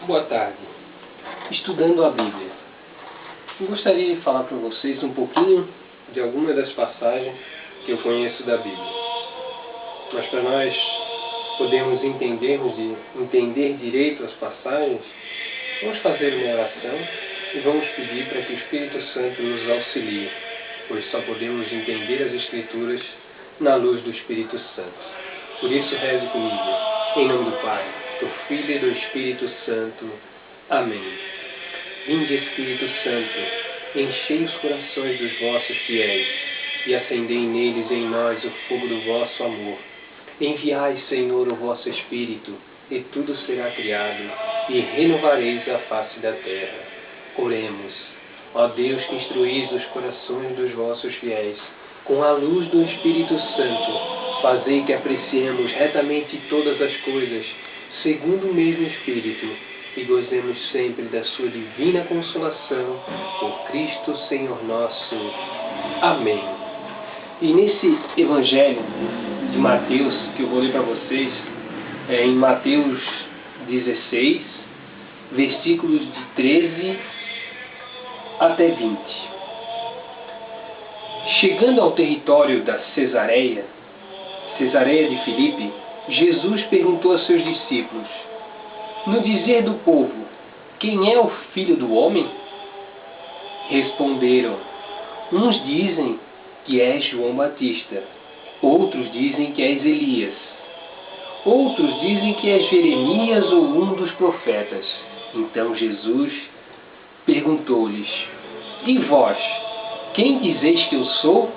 Boa tarde. Estudando a Bíblia. Eu gostaria de falar para vocês um pouquinho de algumas das passagens que eu conheço da Bíblia. Mas para nós podermos entender direito as passagens, vamos fazer uma oração e vamos pedir para que o Espírito Santo nos auxilie, pois só podemos entender as Escrituras na luz do Espírito Santo. Por isso reze comigo, em nome do Pai, do Filho e do Espírito Santo. Amém. Vinde, Espírito Santo, enchei os corações dos vossos fiéis e acendei neles em nós o fogo do vosso amor. Enviai, Senhor, o vosso Espírito, e tudo será criado, e renovareis a face da terra. Oremos. Ó Deus, que instruís os corações dos vossos fiéis, com a luz do Espírito Santo, fazei que apreciemos retamente todas as coisas, segundo o mesmo Espírito, e gozemos sempre da sua divina consolação, por Cristo Senhor nosso. Amém. E nesse Evangelho de Mateus, que eu vou ler para vocês, é em Mateus 16, versículos de 13 até 20. Chegando ao território da Cesareia de Filipe, Jesus perguntou a seus discípulos: no dizer do povo, quem é o Filho do Homem? Responderam: uns dizem que és João Batista, outros dizem que és Elias, outros dizem que és Jeremias ou um dos profetas. Então Jesus perguntou-lhes: e vós, quem dizeis que eu sou?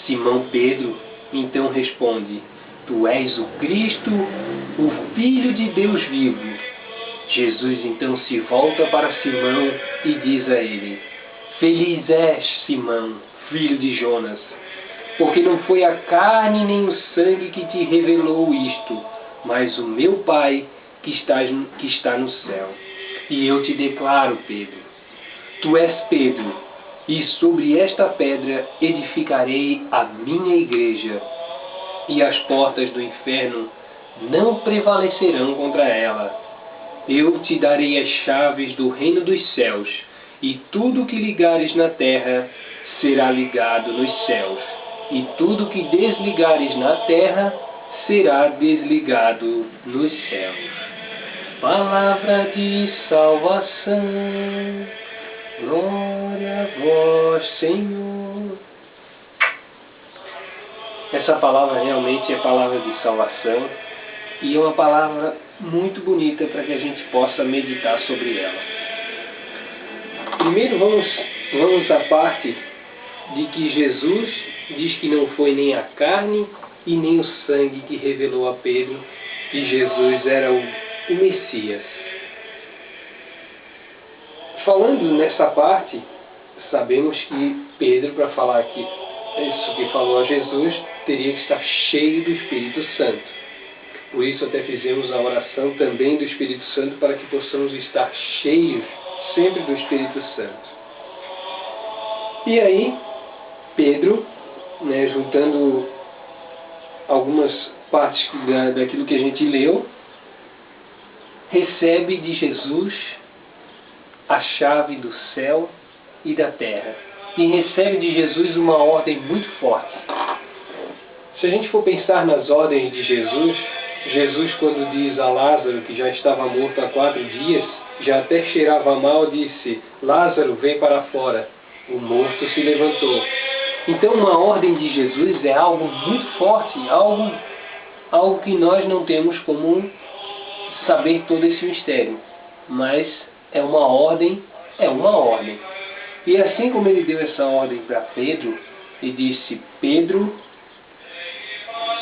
Simão Pedro então responde: tu és o Cristo, o Filho de Deus vivo. Jesus então se volta para Simão e diz a ele: feliz és, Simão, filho de Jonas, porque não foi a carne nem o sangue que te revelou isto, mas o meu Pai que está no céu. E eu te declaro, Pedro, tu és Pedro, e sobre esta pedra edificarei a minha igreja, e as portas do inferno não prevalecerão contra ela. Eu te darei as chaves do reino dos céus, e tudo que ligares na terra será ligado nos céus, e tudo que desligares na terra será desligado nos céus. Palavra de salvação, glória a vós, Senhor. Essa palavra realmente é palavra de salvação e é uma palavra muito bonita para que a gente possa meditar sobre ela. Primeiro vamos à parte de que Jesus diz que não foi nem a carne e nem o sangue que revelou a Pedro que Jesus era o Messias. Falando nessa parte, sabemos que Pedro, para falar aqui isso que falou a Jesus, teria que estar cheio do Espírito Santo. Por isso até fizemos a oração também do Espírito Santo, para que possamos estar cheios sempre do Espírito Santo. E aí, Pedro, juntando algumas partes daquilo que a gente leu, recebe de Jesus a chave do céu e da terra. E recebe de Jesus uma ordem muito forte. Se a gente for pensar nas ordens de Jesus, Jesus, quando diz a Lázaro, que já estava morto há 4 dias, já até cheirava mal, disse: Lázaro, vem para fora. O morto se levantou. Então uma ordem de Jesus é algo muito forte, algo que nós não temos como saber todo esse mistério. Mas é uma ordem, E assim como ele deu essa ordem para Pedro, e disse: Pedro,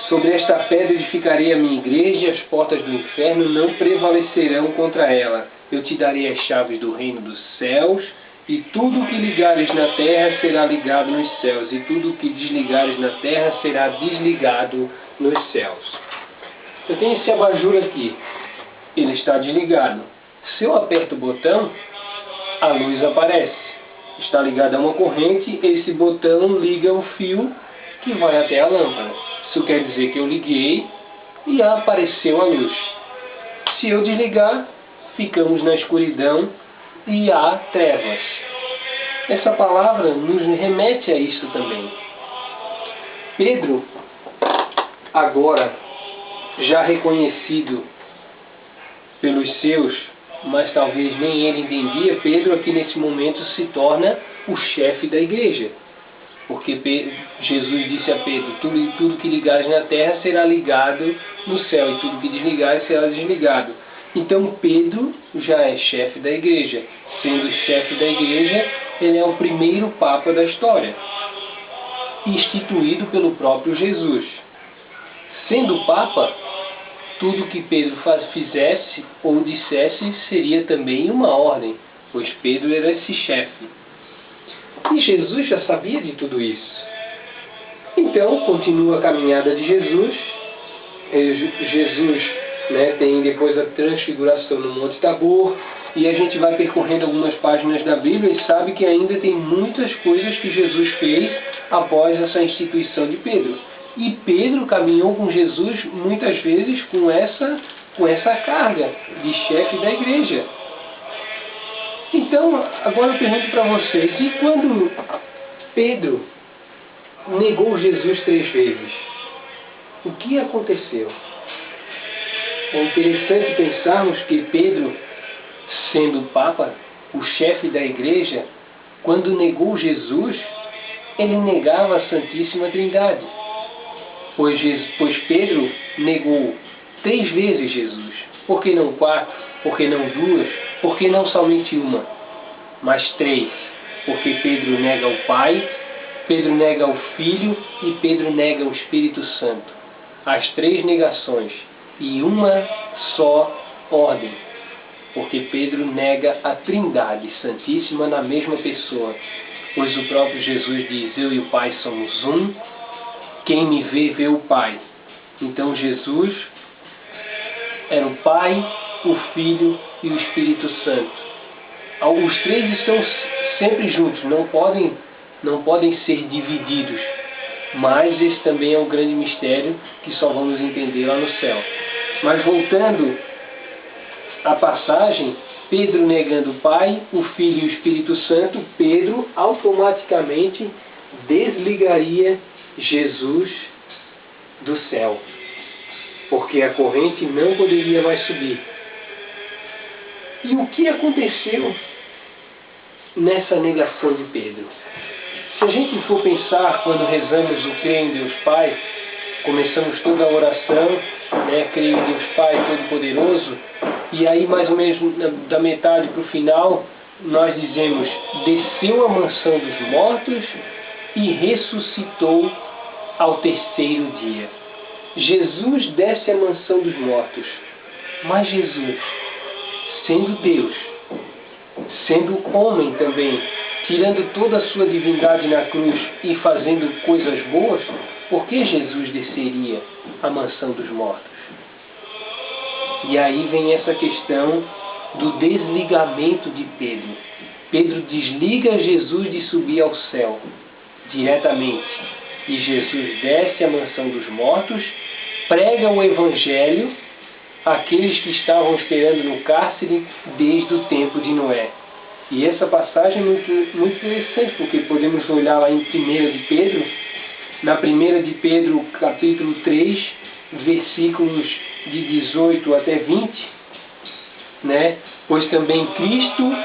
sobre esta pedra edificarei a minha igreja, e as portas do inferno não prevalecerão contra ela. Eu te darei as chaves do reino dos céus, e tudo que ligares na terra será ligado nos céus, e tudo que desligares na terra será desligado nos céus. Eu tenho esse abajur aqui, ele está desligado. Se eu aperto o botão, a luz aparece. Está ligado a uma corrente, esse botão liga o fio que vai até a lâmpada. Isso quer dizer que eu liguei e apareceu a luz. Se eu desligar, ficamos na escuridão e há trevas. Essa palavra nos remete a isso também. Pedro, agora já reconhecido pelos seus, mas talvez nem ele entendia, Pedro aqui nesse momento se torna o chefe da igreja. Porque Jesus disse a Pedro, tudo que ligares na terra será ligado no céu, e tudo que desligares será desligado. Então Pedro já é chefe da igreja. Sendo chefe da igreja, ele é o primeiro papa da história, instituído pelo próprio Jesus. Sendo papa, tudo que Pedro fizesse ou dissesse seria também uma ordem, pois Pedro era esse chefe. E Jesus já sabia de tudo isso. Então, continua a caminhada de Jesus. Jesus, tem depois a transfiguração no Monte Tabor, e a gente vai percorrendo algumas páginas da Bíblia e sabe que ainda tem muitas coisas que Jesus fez após essa instituição de Pedro. E Pedro caminhou com Jesus muitas vezes com essa carga de chefe da igreja. Então, agora eu pergunto para vocês, e quando Pedro negou Jesus 3 vezes, o que aconteceu? É interessante pensarmos que Pedro, sendo o Papa, o chefe da igreja, quando negou Jesus, ele negava a Santíssima Trindade. Pois Pedro negou 3 vezes Jesus. Por que não 4? Por que não 2? Por que não somente uma? Mas 3. Porque Pedro nega o Pai, Pedro nega o Filho e Pedro nega o Espírito Santo. As 3 negações e uma só ordem. Porque Pedro nega a Trindade Santíssima na mesma pessoa. Pois o próprio Jesus diz, eu e o Pai somos um, quem me vê, vê o Pai. Então Jesus era o Pai, o Filho e o Espírito Santo. Os 3 estão sempre juntos, não podem ser divididos. Mas esse também é um grande mistério que só vamos entender lá no céu. Mas voltando à passagem, Pedro negando o Pai, o Filho e o Espírito Santo, Pedro automaticamente desligaria Jesus do céu, porque a corrente não poderia mais subir. E o que aconteceu nessa negação de Pedro? Se a gente for pensar, quando rezamos o Creio em Deus Pai, começamos toda a oração, Creio em Deus Pai Todo-Poderoso, e aí mais ou menos da metade para o final, nós dizemos, desceu à mansão dos mortos e ressuscitou ao 3º dia. Jesus desce à mansão dos mortos, mas Jesus, sendo Deus, sendo homem também, tirando toda a sua divindade na cruz e fazendo coisas boas, por que Jesus desceria à mansão dos mortos? E aí vem essa questão do desligamento de Pedro. Pedro desliga Jesus de subir ao céu diretamente. E Jesus desce à mansão dos mortos, prega o Evangelho àqueles que estavam esperando no cárcere desde o tempo de Noé. E essa passagem é muito interessante, porque podemos olhar lá em 1 de Pedro, na 1 de Pedro, capítulo 3, versículos de 18 até 20, Pois também Cristo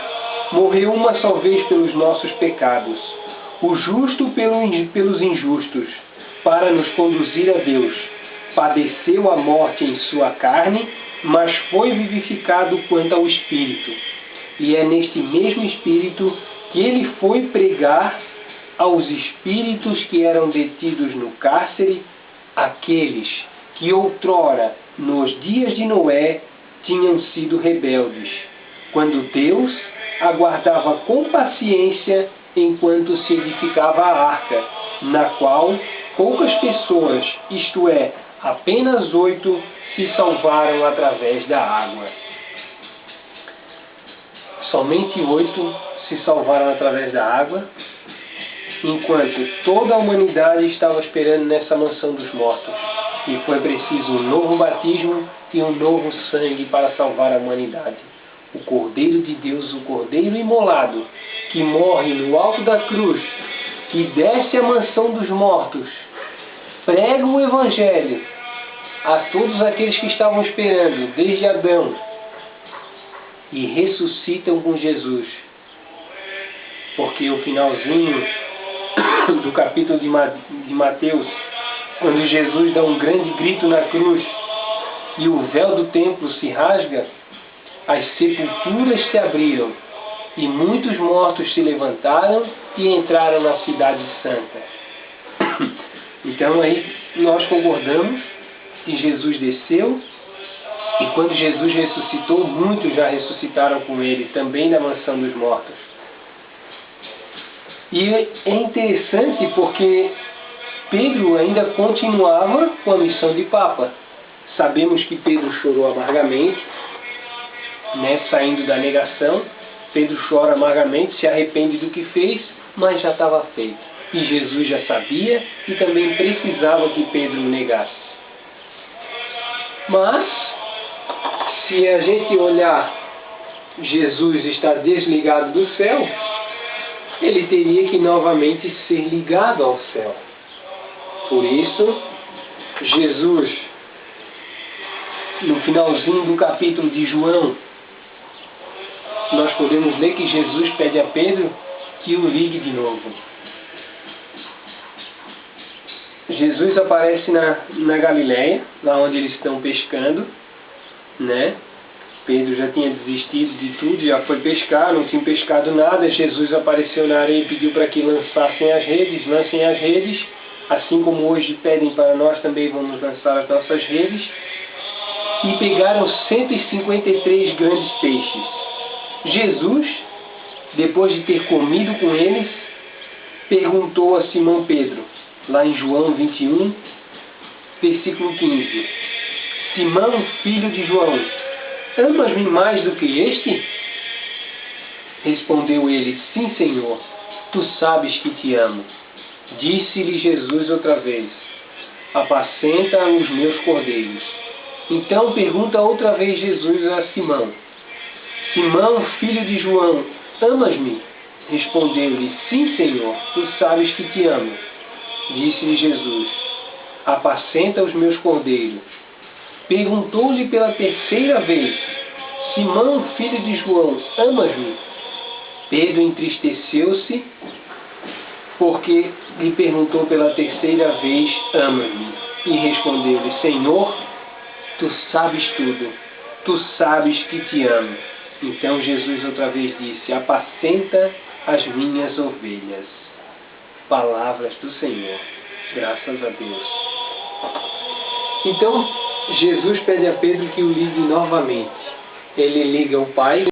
morreu uma só vez pelos nossos pecados, o justo pelos injustos, para nos conduzir a Deus. Padeceu a morte em sua carne, mas foi vivificado quanto ao Espírito. E é neste mesmo Espírito que ele foi pregar aos espíritos que eram detidos no cárcere, aqueles que outrora, nos dias de Noé, tinham sido rebeldes, quando Deus aguardava com paciência enquanto se edificava a arca, na qual poucas pessoas, isto é, apenas 8, se salvaram através da água. Somente 8 se salvaram através da água, enquanto toda a humanidade estava esperando nessa mansão dos mortos. E foi preciso um novo batismo e um novo sangue para salvar a humanidade. O Cordeiro de Deus, o Cordeiro imolado, que morre no alto da cruz, que desce à mansão dos mortos, prega o Evangelho a todos aqueles que estavam esperando, desde Adão, e ressuscitam com Jesus. Porque o finalzinho do capítulo de Mateus, quando Jesus dá um grande grito na cruz e o véu do templo se rasga, as sepulturas se abriram e muitos mortos se levantaram e entraram na cidade santa. Então aí nós concordamos que Jesus desceu, e quando Jesus ressuscitou, muitos já ressuscitaram com ele, também na mansão dos mortos. E é interessante porque Pedro ainda continuava com a missão de Papa. Sabemos que Pedro chorou amargamente, saindo da negação. Pedro chora amargamente, se arrepende do que fez, mas já estava feito. E Jesus já sabia e também precisava que Pedro o negasse. Mas, se a gente olhar Jesus estar desligado do céu, ele teria que novamente ser ligado ao céu. Por isso, Jesus, no finalzinho do capítulo de João, nós podemos ler que Jesus pede a Pedro que o ligue de novo. Jesus aparece na Galileia, lá onde eles estão pescando, Pedro já tinha desistido de tudo, já foi pescar, não tinha pescado nada. Jesus apareceu na areia e pediu para que lancem as redes, assim como hoje pedem para nós, também vamos lançar as nossas redes. E pegaram 153 grandes peixes. Jesus, depois de ter comido com eles, perguntou a Simão Pedro, lá em João 21, versículo 15: Simão, filho de João, amas-me mais do que este? Respondeu ele: Sim, Senhor, tu sabes que te amo. Disse-lhe Jesus outra vez: Apacenta os meus cordeiros. Então pergunta outra vez Jesus a Simão: Simão, filho de João, amas-me? Respondeu-lhe: Sim, Senhor, tu sabes que te amo. Disse-lhe Jesus: Apacenta os meus cordeiros. Perguntou-lhe pela terceira vez: Simão, filho de João, amas-me? Pedro entristeceu-se, porque lhe perguntou pela terceira vez: Amas-me? E respondeu-lhe: Senhor, tu sabes tudo, tu sabes que te amo. Então Jesus outra vez disse: Apacenta as minhas ovelhas. Palavras do Senhor. Graças a Deus. Então, Jesus pede a Pedro que o ligue novamente. Ele liga o Pai.